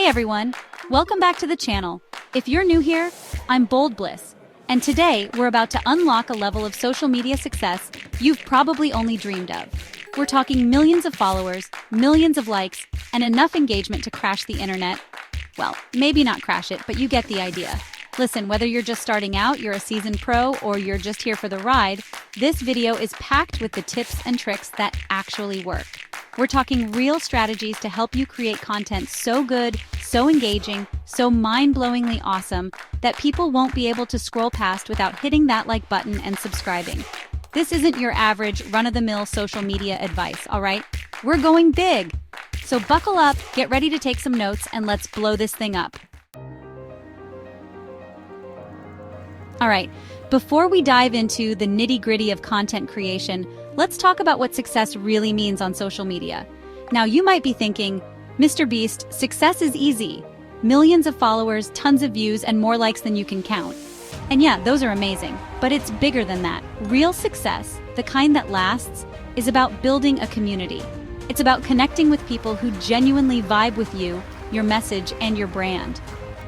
Hey everyone, welcome back to the channel. If you're new here, I'm Bold Bliss, and today we're about to unlock a level of social media success you've probably only dreamed of. We're talking millions of followers, millions of likes, and enough engagement to crash the internet. Well, maybe not crash it, but you get the idea. Listen, whether you're just starting out, you're a seasoned pro, or you're just here for the ride, this video is packed with the tips and tricks that actually work. We're talking real strategies to help you create content so good, so engaging, so mind-blowingly awesome that people won't be able to scroll past without hitting that like button and subscribing. This isn't your average run-of-the-mill social media advice, all right? We're going big. So buckle up, get ready to take some notes, and let's blow this thing up. All right, before we dive into the nitty-gritty of content creation, let's talk about what success really means on social media. Now, you might be thinking, Mr. Beast, success is easy. Millions of followers, tons of views, and more likes than you can count. And yeah, those are amazing, but it's bigger than that. Real success, the kind that lasts, is about building a community. It's about connecting with people who genuinely vibe with you, your message, and your brand.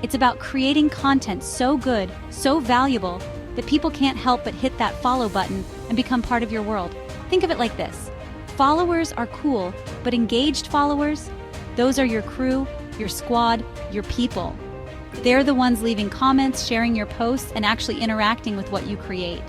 It's about creating content so good, so valuable, that people can't help but hit that follow button and become part of your world. Think of it like this. Followers are cool, but engaged followers, those are your crew, your squad, your people. They're the ones leaving comments, sharing your posts, and actually interacting with what you create.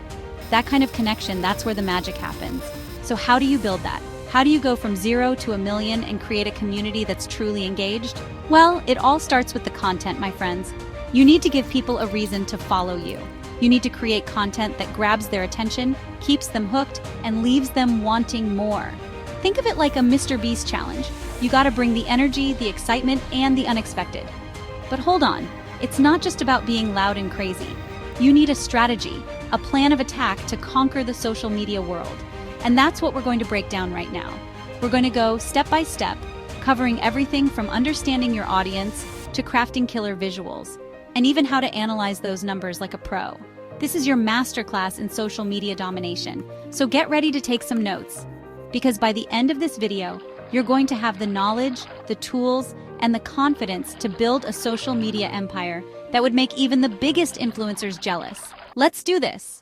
That kind of connection, that's where the magic happens. So how do you build that? How do you go from 0 to 1 million and create a community that's truly engaged? Well, it all starts with the content, my friends. You need to give people a reason to follow you. You need to create content that grabs their attention, keeps them hooked, and leaves them wanting more. Think of it like a Mr. Beast challenge. You gotta bring the energy, the excitement, and the unexpected. But hold on, it's not just about being loud and crazy. You need a strategy, a plan of attack to conquer the social media world. And that's what we're going to break down right now. We're going to go step by step, covering everything from understanding your audience to crafting killer visuals, and even how to analyze those numbers like a pro. This is your masterclass in social media domination, so get ready to take some notes. Because by the end of this video, you're going to have the knowledge, the tools, and the confidence to build a social media empire that would make even the biggest influencers jealous. Let's do this!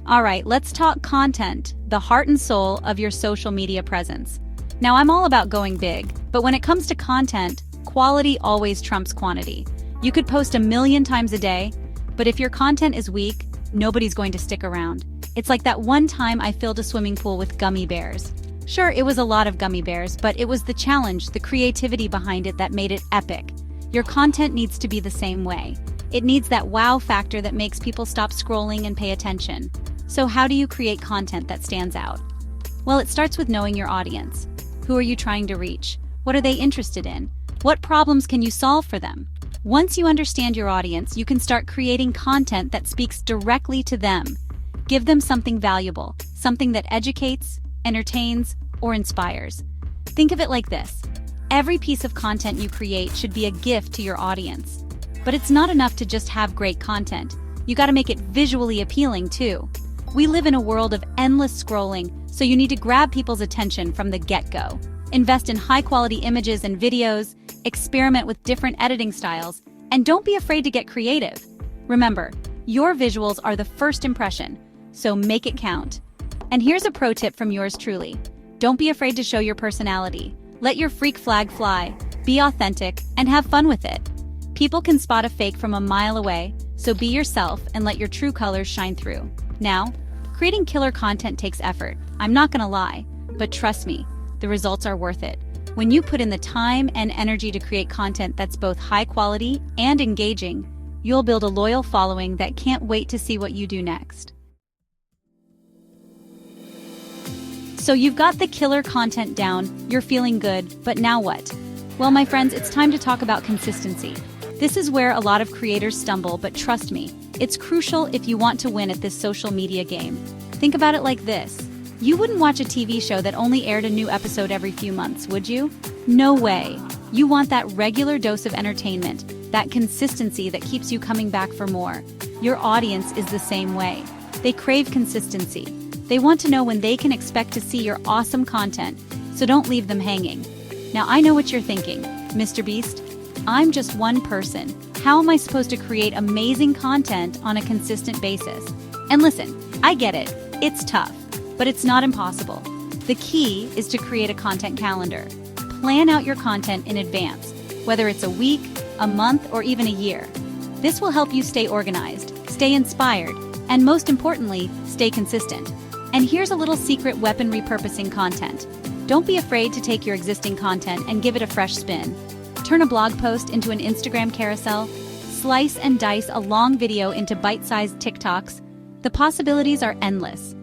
All right, let's talk content, the heart and soul of your social media presence. Now, I'm all about going big, but when it comes to content, quality always trumps quantity. You could post 1 million times a day, but if your content is weak, nobody's going to stick around. It's like that one time I filled a swimming pool with gummy bears. Sure, it was a lot of gummy bears, but it was the challenge, the creativity behind it that made it epic. Your content needs to be the same way. It needs that wow factor that makes people stop scrolling and pay attention. So how do you create content that stands out? Well, it starts with knowing your audience. Who are you trying to reach? What are they interested in? What problems can you solve for them? Once you understand your audience, you can start creating content that speaks directly to them. Give them something valuable, something that educates, entertains, or inspires. Think of it like this. Every piece of content you create should be a gift to your audience. But it's not enough to just have great content. You gotta make it visually appealing too. We live in a world of endless scrolling, so you need to grab people's attention from the get-go. Invest in high-quality images and videos, experiment with different editing styles, and don't be afraid to get creative. Remember, your visuals are the first impression, so make it count. And here's a pro tip from yours truly. Don't be afraid to show your personality. Let your freak flag fly, be authentic, and have fun with it. People can spot a fake from a mile away, so be yourself and let your true colors shine through. Now, creating killer content takes effort. I'm not gonna lie, but trust me, the results are worth it. When you put in the time and energy to create content that's both high quality and engaging, you'll build a loyal following that can't wait to see what you do next. So you've got the killer content down, you're feeling good, but now what? Well, my friends, it's time to talk about consistency. This is where a lot of creators stumble, but trust me, it's crucial if you want to win at this social media game. Think about it like this. You wouldn't watch a TV show that only aired a new episode every few months, would you? No way. You want that regular dose of entertainment, that consistency that keeps you coming back for more. Your audience is the same way. They crave consistency. They want to know when they can expect to see your awesome content, so don't leave them hanging. Now I know what you're thinking, Mr. Beast, I'm just one person. How am I supposed to create amazing content on a consistent basis? And listen, I get it, it's tough, but it's not impossible. The key is to create a content calendar. Plan out your content in advance, whether it's a week, a month, or even a year. This will help you stay organized, stay inspired, and most importantly, stay consistent. And here's a little secret weapon: repurposing content. Don't be afraid to take your existing content and give it a fresh spin. Turn a blog post into an Instagram carousel, slice and dice a long video into bite-sized TikToks. The possibilities are endless.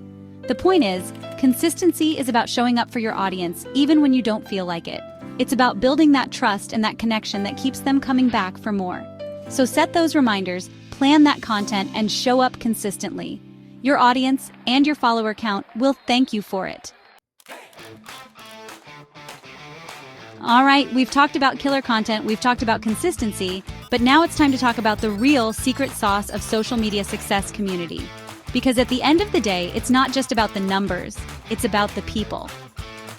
The point is, consistency is about showing up for your audience even when you don't feel like it. It's about building that trust and that connection that keeps them coming back for more. So set those reminders, plan that content, and show up consistently. Your audience and your follower count will thank you for it. All right, we've talked about killer content, we've talked about consistency, but now it's time to talk about the real secret sauce of social media success community. Because at the end of the day, it's not just about the numbers, it's about the people.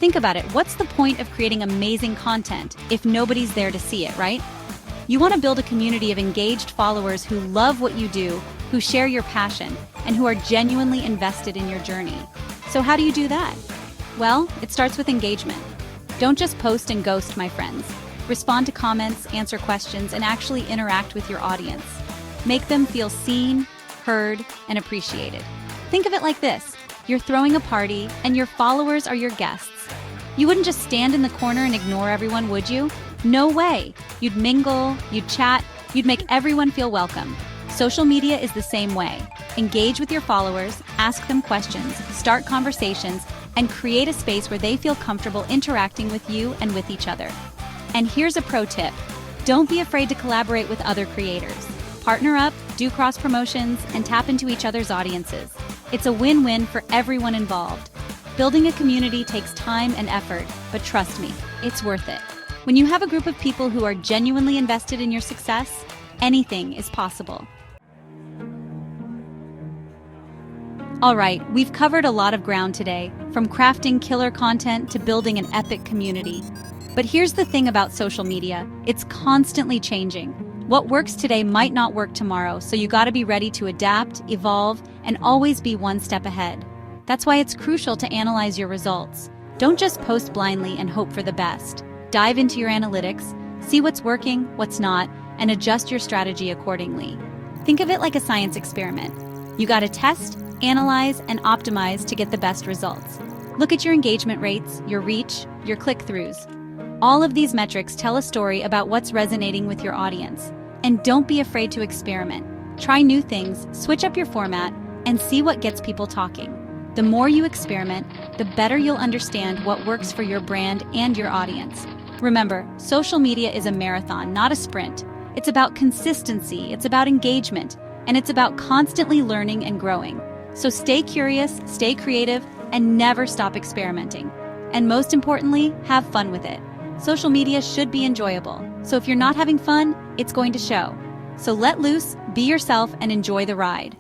Think about it, what's the point of creating amazing content if nobody's there to see it, right? You want to build a community of engaged followers who love what you do, who share your passion, and who are genuinely invested in your journey. So how do you do that? Well, it starts with engagement. Don't just post and ghost, my friends. Respond to comments, answer questions, and actually interact with your audience. Make them feel seen, heard, and appreciated. Think of it like this. You're throwing a party, and your followers are your guests. You wouldn't just stand in the corner and ignore everyone, would you? No way. You'd mingle, you'd chat, you'd make everyone feel welcome. Social media is the same way. Engage with your followers, ask them questions, start conversations, and create a space where they feel comfortable interacting with you and with each other. And here's a pro tip. Don't be afraid to collaborate with other creators. Partner up, do cross-promotions, and tap into each other's audiences. It's a win-win for everyone involved. Building a community takes time and effort, but trust me, it's worth it. When you have a group of people who are genuinely invested in your success, anything is possible. All right, we've covered a lot of ground today, from crafting killer content to building an epic community. But here's the thing about social media, it's constantly changing. What works today might not work tomorrow, so you gotta be ready to adapt, evolve, and always be one step ahead. That's why it's crucial to analyze your results. Don't just post blindly and hope for the best. Dive into your analytics, see what's working, what's not, and adjust your strategy accordingly. Think of it like a science experiment. You gotta test, analyze, and optimize to get the best results. Look at your engagement rates, your reach, your click-throughs. All of these metrics tell a story about what's resonating with your audience. And don't be afraid to experiment. Try new things, switch up your format, and see what gets people talking. The more you experiment, the better you'll understand what works for your brand and your audience. Remember, social media is a marathon, not a sprint. It's about consistency, it's about engagement, and it's about constantly learning and growing. So stay curious, stay creative, and never stop experimenting. And most importantly, have fun with it. Social media should be enjoyable. So if you're not having fun, it's going to show. So let loose, be yourself, and enjoy the ride.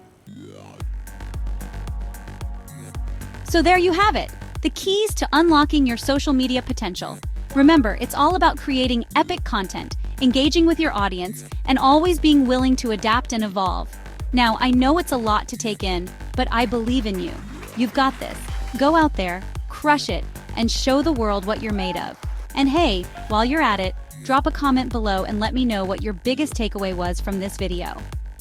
So there you have it, the keys to unlocking your social media potential. Remember, it's all about creating epic content, engaging with your audience, and always being willing to adapt and evolve. Now, I know it's a lot to take in, but I believe in you. You've got this. Go out there, crush it, and show the world what you're made of. And hey, while you're at it, drop a comment below and let me know what your biggest takeaway was from this video.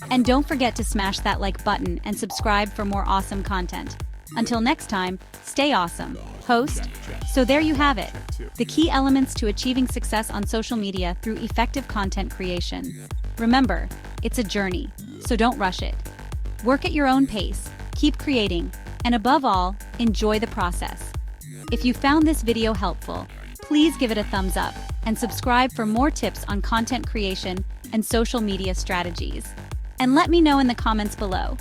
And don't forget to smash that like button and subscribe for more awesome content. Until next time, stay awesome. Host. So there you have it. The key elements to achieving success on social media through effective content creation. Remember, it's a journey, so don't rush it. Work at your own pace, keep creating, and above all, enjoy the process. If you found this video helpful, please give it a thumbs up and subscribe for more tips on content creation and social media strategies. And let me know in the comments below,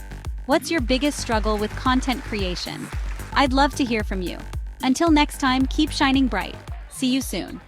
what's your biggest struggle with content creation? I'd love to hear from you. Until next time, keep shining bright. See you soon.